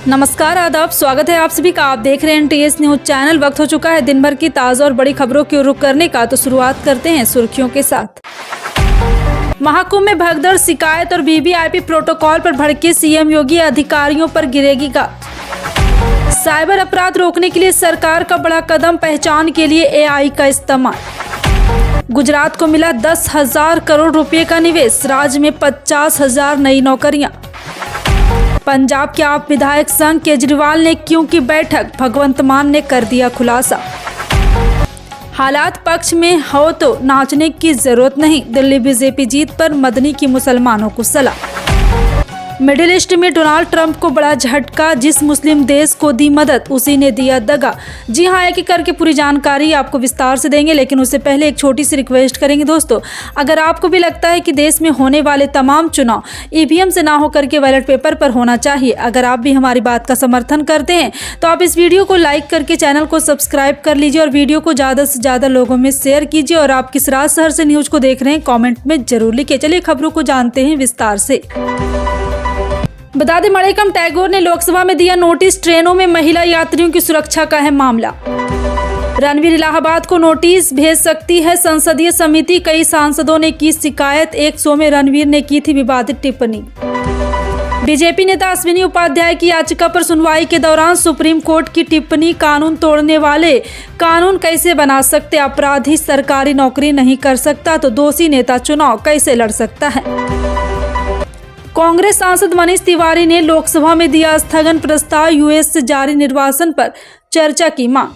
नमस्कार, आदाब, स्वागत है आप सभी का। आप देख रहे हैं NTS न्यूज चैनल। वक्त हो चुका है दिन भर की ताज़ा और बड़ी खबरों की ओर रुख करने का। तो शुरुआत करते हैं सुर्खियों के साथ। महाकुंभ में भगदड़, शिकायत और VVIP प्रोटोकॉल पर भड़के CM योगी, अधिकारियों पर गिरेगी गाज। साइबर अपराध रोकने के लिए सरकार का बड़ा कदम, पहचान के लिए AI का इस्तेमाल। गुजरात को मिला 10,000 करोड़ रुपए का निवेश, राज्य में 50,000 नई नौकरियां। पंजाब के आप विधायक संघ केजरीवाल ने क्यों की बैठक, भगवंत मान ने कर दिया खुलासा। हालात पक्ष में हो तो नाचने की जरूरत नहीं, दिल्ली BJP जीत पर मदनी की मुसलमानों को सलाह। मिडिल ईस्ट में डोनाल्ड ट्रंप को बड़ा झटका, जिस मुस्लिम देश को दी मदद उसी ने दिया दगा। जी हाँ, एक एक करके पूरी जानकारी आपको विस्तार से देंगे, लेकिन उससे पहले एक छोटी सी रिक्वेस्ट करेंगे दोस्तों। अगर आपको भी लगता है कि देश में होने वाले तमाम चुनाव EVM से ना होकर के बैलेट पेपर पर होना चाहिए, अगर आप भी हमारी बात का समर्थन करते हैं तो आप इस वीडियो को लाइक करके चैनल को सब्सक्राइब कर लीजिए और वीडियो को ज़्यादा से ज़्यादा लोगों में शेयर कीजिए। और आप किस राज शहर से न्यूज को देख रहे हैं कॉमेंट में जरूर लिखिए। चलिए खबरों को जानते हैं विस्तार से। बता दें, मणिकम टैगोर ने लोकसभा में दिया नोटिस, ट्रेनों में महिला यात्रियों की सुरक्षा का है मामला। रणवीर इलाहाबाद को नोटिस भेज सकती है संसदीय समिति, कई सांसदों ने की शिकायत। एक शो में रणवीर ने की थी विवादित टिप्पणी। BJP नेता अश्विनी उपाध्याय की याचिका पर सुनवाई के दौरान सुप्रीम कोर्ट की टिप्पणी, कानून तोड़ने वाले कानून कैसे बना सकते, अपराधी सरकारी नौकरी नहीं कर सकता तो दोषी नेता चुनाव कैसे लड़ सकता है। कांग्रेस सांसद मनीष तिवारी ने लोकसभा में दिया स्थगन प्रस्ताव, US से जारी निर्वासन पर चर्चा की मांग।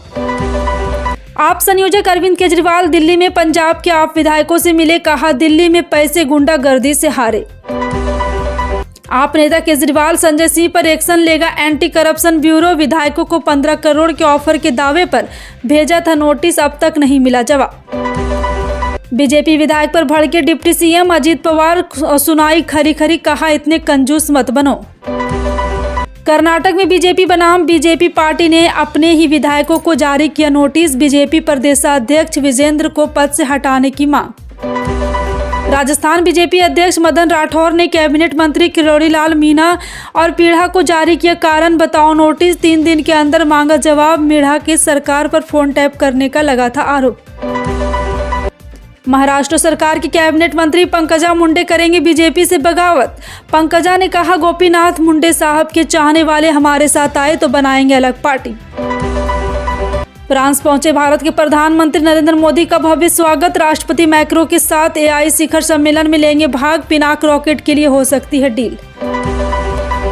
आप संयोजक अरविंद केजरीवाल दिल्ली में पंजाब के आप विधायकों से मिले, कहा दिल्ली में पैसे गुंडागर्दी से हारे। आप नेता केजरीवाल संजय सिंह पर एक्शन लेगा एंटी करप्शन ब्यूरो, विधायकों को 15 करोड़ के ऑफर के दावे पर भेजा था नोटिस, अब तक नहीं मिला जवाब। BJP विधायक पर भड़के डिप्टी CM अजीत पवार, सुनाई खरी खरी, कहा इतने कंजूस मत बनो। कर्नाटक में BJP बनाम BJP पार्टी ने अपने ही विधायकों को जारी किया नोटिस, BJP प्रदेशाध्यक्ष विजेंद्र को पद से हटाने की मांग। राजस्थान BJP अध्यक्ष मदन राठौर ने कैबिनेट मंत्री किरोड़ी लाल मीणा और पीढ़ा को जारी किया कारण बताओ नोटिस, 3 दिन के अंदर मांगा जवाब। मीणा के सरकार पर फोन टैप करने का लगा था आरोप। महाराष्ट्र सरकार की कैबिनेट मंत्री पंकजा मुंडे करेंगे BJP से बगावत। पंकजा ने कहा गोपीनाथ मुंडे साहब के चाहने वाले हमारे साथ आए तो बनाएंगे अलग पार्टी। फ्रांस पहुंचे भारत के प्रधानमंत्री नरेंद्र मोदी का भव्य स्वागत, राष्ट्रपति मैक्रो के साथ AI शिखर सम्मेलन में लेंगे भाग, पिनाक रॉकेट के लिए हो सकती है डील।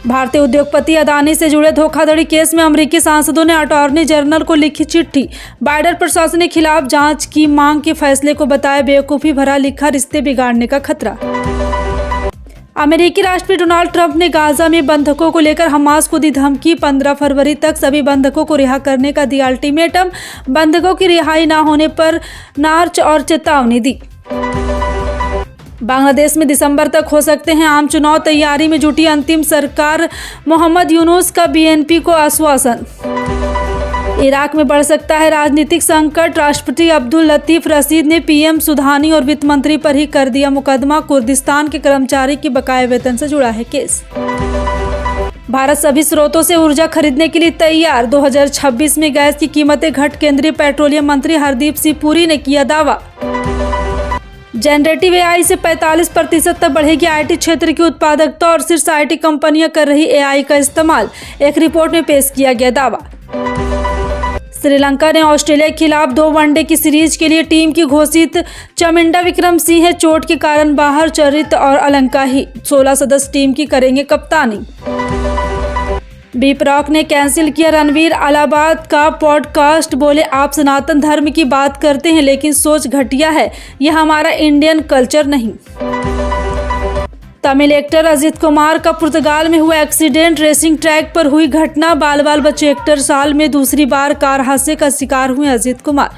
भारतीय उद्योगपति अदानी से जुड़े धोखाधड़ी केस में अमेरिकी सांसदों ने अटॉर्नी जनरल को लिखी चिट्ठी, बाइडेन प्रशासन के खिलाफ जांच की मांग के फैसले को बताया बेवकूफ़ी भरा, लिखा रिश्ते बिगाड़ने का खतरा। अमेरिकी राष्ट्रपति डोनाल्ड ट्रंप ने गाजा में बंधकों को लेकर हमास को दी धमकी, 15 फरवरी तक सभी बंधकों को रिहा करने का दिया अल्टीमेटम, बंधकों की रिहाई न होने पर नार्च और चेतावनी दी। बांग्लादेश में दिसंबर तक हो सकते हैं आम चुनाव, तैयारी में जुटी अंतिम सरकार, मोहम्मद यूनुस का BNP को आश्वासन। इराक में बढ़ सकता है राजनीतिक संकट, राष्ट्रपति अब्दुल लतीफ रशीद ने PM सुधानी और वित्त मंत्री पर ही कर दिया मुकदमा, कुर्दिस्तान के कर्मचारी की बकाया वेतन से जुड़ा है केस। भारत सभी स्रोतों से ऊर्जा खरीदने के लिए तैयार, 2026 में गैस की कीमतें घट, केंद्रीय पेट्रोलियम मंत्री हरदीप सिंह पुरी ने किया दावा। जनरेटिव AI से 45% तक बढ़ेगी IT क्षेत्र की उत्पादकता और शीर्ष IT कंपनियां कर रही AI का इस्तेमाल, एक रिपोर्ट में पेश किया गया दावा। श्रीलंका ने ऑस्ट्रेलिया के खिलाफ 2 वनडे की सीरीज के लिए टीम की घोषित, चमिंडा विक्रमसिंह चोट के कारण बाहर, चरित और अलंका ही 16 सदस्य टीम की करेंगे कप्तानी। B-Proc ने कैंसिल किया रणवीर इलाहाबाद का पॉडकास्ट, बोले आप सनातन धर्म की बात करते हैं लेकिन सोच घटिया है, यह हमारा इंडियन कल्चर नहीं। तमिल एक्टर अजित कुमार का पुर्तगाल में हुआ एक्सीडेंट, रेसिंग ट्रैक पर हुई घटना, बाल बाल बचे एक्टर, साल में दूसरी बार कार हादसे का शिकार हुए अजित कुमार।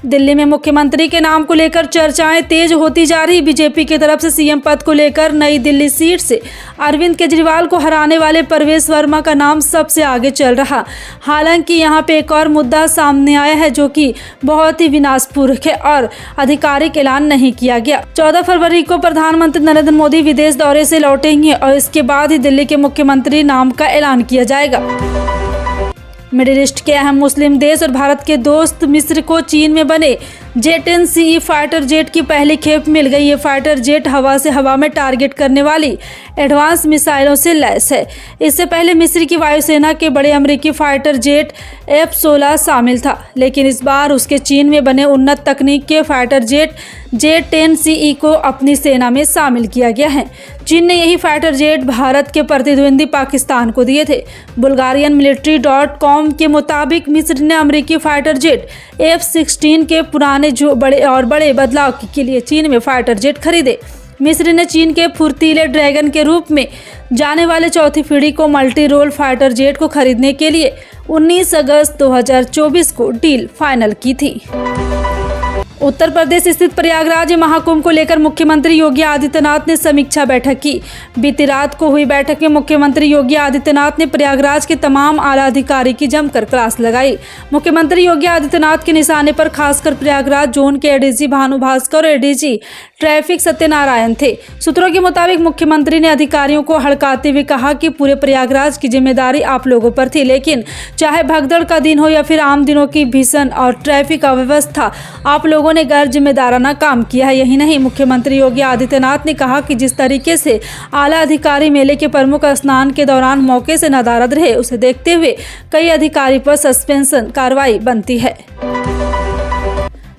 दिल्ली में मुख्यमंत्री के नाम को लेकर चर्चाएं तेज होती जा रही। बीजेपी की तरफ से सीएम पद को लेकर नई दिल्ली सीट से अरविंद केजरीवाल को हराने वाले परवेश वर्मा का नाम सबसे आगे चल रहा। हालांकि यहां पे एक और मुद्दा सामने आया है जो कि बहुत ही विनाशपूर्ण है और आधिकारिक ऐलान नहीं किया गया। 14 फरवरी को प्रधानमंत्री नरेंद्र मोदी विदेश दौरे से लौटेंगे और इसके बाद ही दिल्ली के मुख्यमंत्री नाम का ऐलान किया जाएगा। मिडिल ईस्ट के अहम मुस्लिम देश और भारत के दोस्त मिस्र को चीन में बने J-10C फाइटर जेट की पहली खेप मिल गई। ये फाइटर जेट हवा से हवा में टारगेट करने वाली एडवांस मिसाइलों से लैस है। इससे पहले मिस्र की वायुसेना के बड़े अमेरिकी फाइटर जेट F-16 शामिल था, लेकिन इस बार उसके चीन में बने उन्नत तकनीक के फाइटर जेट J-10C को अपनी सेना में शामिल किया गया है। चीन ने यही फाइटर जेट भारत के प्रतिद्वंदी पाकिस्तान को दिए थे। बुल्गारियन military.com के मुताबिक मिस्र ने अमेरिकी फाइटर जेट F-16 के पुराने बड़े बदलाव के लिए चीन में फाइटर जेट खरीदे। मिस्र ने चीन के फुर्तीले ड्रैगन के रूप में जाने वाले चौथी पीढ़ी को मल्टी रोल फाइटर जेट को खरीदने के लिए 19 अगस्त 2024 को डील फाइनल की थी। उत्तर प्रदेश स्थित प्रयागराज महाकुंभ को लेकर मुख्यमंत्री योगी आदित्यनाथ ने समीक्षा बैठक की। बीती रात को हुई बैठक में मुख्यमंत्री योगी आदित्यनाथ ने प्रयागराज के तमाम आला अधिकारी की जमकर क्लास लगाई। मुख्यमंत्री योगी आदित्यनाथ के निशाने पर खासकर प्रयागराज जोन के एडीजी भानु भास्कर और एडीजी ट्रैफिक सत्यनारायण थे। सूत्रों के मुताबिक मुख्यमंत्री ने अधिकारियों को हड़काते हुए कहा कि पूरे प्रयागराज की जिम्मेदारी आप लोगों पर थी, लेकिन चाहे भगदड़ का दिन हो या फिर आम दिनों की भीषण और ट्रैफिक अव्यवस्था, आप लोगों ने गैर जिम्मेदाराना काम किया है। यही नहीं, मुख्यमंत्री योगी आदित्यनाथ ने कहा कि जिस तरीके से आला अधिकारी मेले के प्रमुख स्नान के दौरान मौके से नदारद रहे, उसे देखते हुए कई अधिकारी पर सस्पेंशन कार्रवाई बनती है।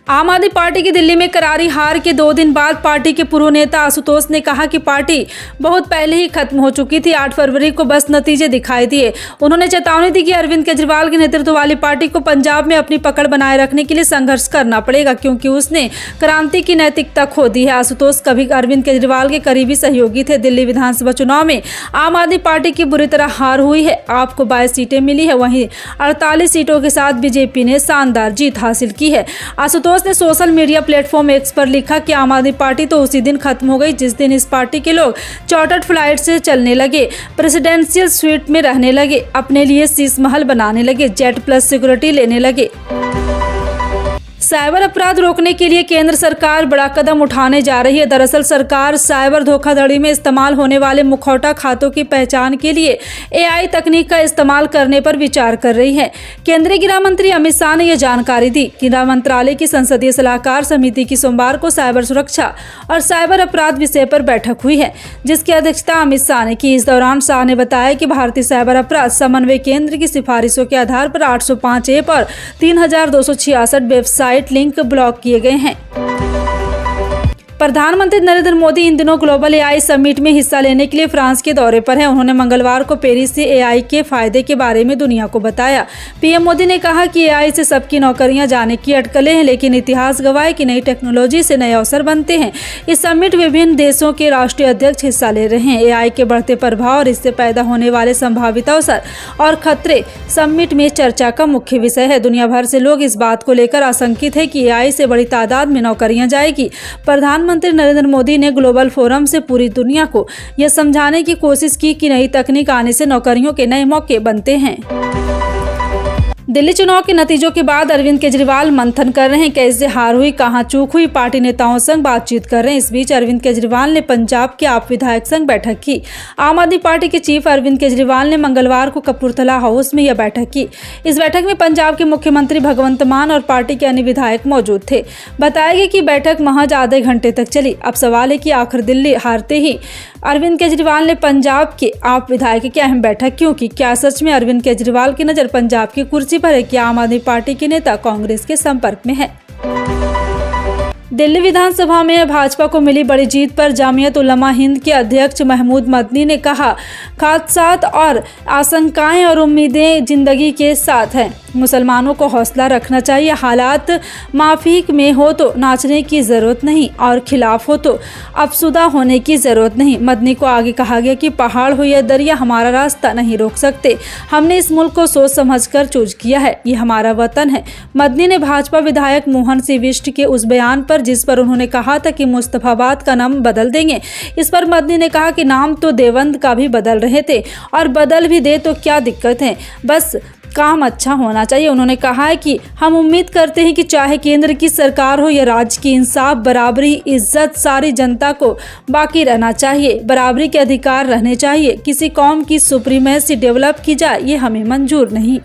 आम आदमी पार्टी की दिल्ली में करारी हार के 2 दिन बाद पार्टी के पूर्व नेता आशुतोष ने कहा कि पार्टी बहुत पहले ही खत्म हो चुकी थी। 8 फरवरी को बस नतीजे दिखाई दिए। उन्होंने चेतावनी दी कि अरविंद केजरीवाल के नेतृत्व वाली पार्टी को पंजाब में अपनी पकड़ बनाए रखने के लिए संघर्ष करना पड़ेगा, क्योंकि उसने क्रांति की नैतिकता खो दी है। आशुतोष कभी अरविंद केजरीवाल के करीबी सहयोगी थे। दिल्ली विधानसभा चुनाव में आम आदमी पार्टी की बुरी तरह हार हुई है। आपको 22 सीटें मिली है, वहीं 48 सीटों के साथ बीजेपी ने शानदार जीत हासिल की है। आशुतोष ने सोशल मीडिया प्लेटफॉर्म एक्स पर लिखा कि आम आदमी पार्टी तो उसी दिन खत्म हो गई जिस दिन इस पार्टी के लोग चार्टर्ड फ्लाइट से चलने लगे, प्रेसिडेंशियल स्वीट में रहने लगे, अपने लिए शीश महल बनाने लगे, जेट प्लस सिक्योरिटी लेने लगे। साइबर अपराध रोकने के लिए केंद्र सरकार बड़ा कदम उठाने जा रही है। दरअसल सरकार साइबर धोखाधड़ी में इस्तेमाल होने वाले मुखौटा खातों की पहचान के लिए AI तकनीक का इस्तेमाल करने पर विचार कर रही है। केंद्रीय गृह मंत्री अमित शाह ने यह जानकारी दी। गृह मंत्रालय की संसदीय सलाहकार समिति की सोमवार को साइबर सुरक्षा और साइबर अपराध विषय पर बैठक हुई है, जिसकी अध्यक्षता अमित शाह ने की। इस दौरान शाह ने बताया कि भारतीय साइबर अपराध समन्वय केंद्र की सिफारिशों के आधार पर 805 ऐप और 3266 वेबसाइट लिंक ब्लॉक किए गए हैं। प्रधानमंत्री नरेंद्र मोदी इन दिनों ग्लोबल AI समिट में हिस्सा लेने के लिए फ्रांस के दौरे पर हैं। उन्होंने मंगलवार को पेरिस से AI के फायदे के बारे में दुनिया को बताया। पीएम मोदी ने कहा कि AI से सबकी नौकरियां जाने की अटकलें हैं, लेकिन इतिहास गवाह है कि नई टेक्नोलॉजी से नए अवसर बनते हैं। इस समिट विभिन्न देशों के राष्ट्रीय अध्यक्ष हिस्सा ले रहे हैं। AI के बढ़ते प्रभाव और इससे पैदा होने वाले संभावित अवसर और खतरे समिट में चर्चा का मुख्य विषय है। दुनिया भर से लोग इस बात को लेकर आशंकित है कि AI से बड़ी तादाद में नौकरियां जाएगी। प्रधानमंत्री नरेंद्र मोदी ने ग्लोबल फोरम से पूरी दुनिया को यह समझाने की कोशिश की कि नई तकनीक आने से नौकरियों के नए मौके बनते हैं। दिल्ली चुनाव के नतीजों के बाद अरविंद केजरीवाल मंथन कर रहे हैं। कैसे हार हुई, कहां चूक हुई, पार्टी नेताओं संग बातचीत कर रहे हैं। इस बीच अरविंद केजरीवाल ने पंजाब के आप विधायक संग बैठक की। आम आदमी पार्टी के चीफ अरविंद केजरीवाल ने मंगलवार को कपूरथला हाउस में यह बैठक की। इस बैठक में पंजाब के मुख्यमंत्री भगवंत मान और पार्टी के अन्य विधायक मौजूद थे। बताया गया कि बैठक महज आधे घंटे तक चली। अब सवाल है कि आखिर दिल्ली हारते ही अरविंद केजरीवाल ने पंजाब के आप विधायक की अहम बैठक क्यों की? क्या सच में अरविंद केजरीवाल की नजर पंजाब की कुर्सी पर है कि आम आदमी पार्टी के नेता कांग्रेस के संपर्क में है? दिल्ली विधानसभा में भाजपा को मिली बड़ी जीत पर जामियत उलमा हिंद के अध्यक्ष महमूद मदनी ने कहा, खादसात और आशंकाएं और उम्मीदें जिंदगी के साथ हैं। मुसलमानों को हौसला रखना चाहिए। हालात माफीक में हो तो नाचने की ज़रूरत नहीं और खिलाफ हो तो अफसुदा होने की ज़रूरत नहीं। मदनी को आगे कहा गया कि पहाड़ हो या दरिया हमारा रास्ता नहीं रोक सकते। हमने इस मुल्क को सोच समझकर चूज किया है, ये हमारा वतन है। मदनी ने भाजपा विधायक मोहन सिंह बिष्ट के उस बयान पर जिस पर उन्होंने कहा था कि मुस्तफाबाद का नाम बदल देंगे, इस पर मदनी ने कहा कि नाम तो देवबंद का भी बदल रहे थे और बदल भी दे तो क्या दिक्कत है, बस काम अच्छा होना चाहिए। उन्होंने कहा है कि हम उम्मीद करते हैं कि चाहे केंद्र की सरकार हो या राज्य की, इंसाफ, बराबरी, इज्जत सारी जनता को बाकी रहना चाहिए। बराबरी के अधिकार रहने चाहिए। किसी कौम की सुप्रीमेसी डेवलप की जाए, ये हमें मंजूर नहीं।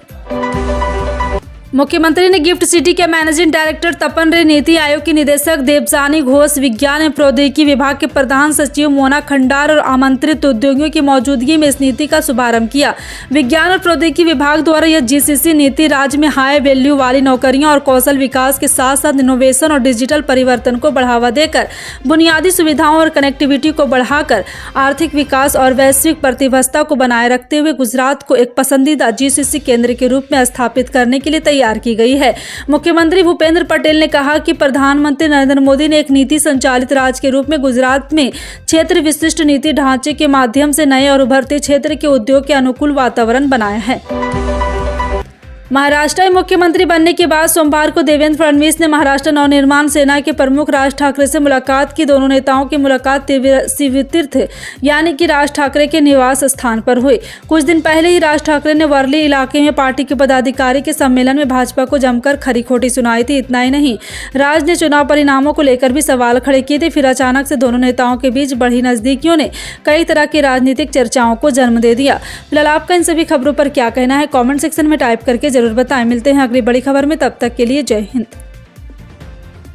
मुख्यमंत्री ने गिफ्ट सिटी के मैनेजिंग डायरेक्टर तपन रे, नीति आयोग की निदेशक देवजानी घोष, विज्ञान एवं प्रौद्योगिकी विभाग के प्रधान सचिव मोना खंडार और आमंत्रित उद्योगियों की मौजूदगी में इस नीति का शुभारंभ किया। विज्ञान और प्रौद्योगिकी विभाग द्वारा यह जीसीसी नीति राज्य में हाई वैल्यू वाली नौकरियों और कौशल विकास के साथ साथ इनोवेशन और डिजिटल परिवर्तन को बढ़ावा देकर बुनियादी सुविधाओं और कनेक्टिविटी को बढ़ाकर आर्थिक विकास और वैश्विक प्रतिबद्धता को बनाए रखते हुए गुजरात को एक पसंदीदा जीसीसी केंद्र के रूप में स्थापित करने के लिए तैयार की गई है। मुख्यमंत्री भूपेंद्र पटेल ने कहा कि प्रधानमंत्री नरेंद्र मोदी ने एक नीति संचालित राज्य के रूप में गुजरात में क्षेत्र विशिष्ट नीति ढांचे के माध्यम से नए और उभरते क्षेत्र के उद्योग के अनुकूल वातावरण बनाया है। महाराष्ट्र में मुख्यमंत्री बनने के बाद सोमवार को देवेंद्र फडणवीस ने महाराष्ट्र नवनिर्माण सेना के प्रमुख राज ठाकरे से मुलाकात की। दोनों नेताओं की मुलाकात शिवतीर्थ यानी कि राज ठाकरे के निवास स्थान पर हुई। कुछ दिन पहले ही राज ठाकरे ने वर्ली इलाके में पार्टी के पदाधिकारी के सम्मेलन में भाजपा को जमकर खरी खोटी सुनाई थी। इतना ही नहीं, राज ने चुनाव परिणामों को लेकर भी सवाल खड़े किए थे। फिर अचानक से दोनों नेताओं के बीच बढ़ी नजदीकियों ने कई तरह की राजनीतिक चर्चाओं को जन्म दे दिया। फिलहाल आपका इन सभी खबरों पर क्या कहना है, कॉमेंट सेक्शन में टाइप करके जरूर बताएं। मिलते हैं अगली बड़ी खबर में, तब तक के लिए जय हिंद।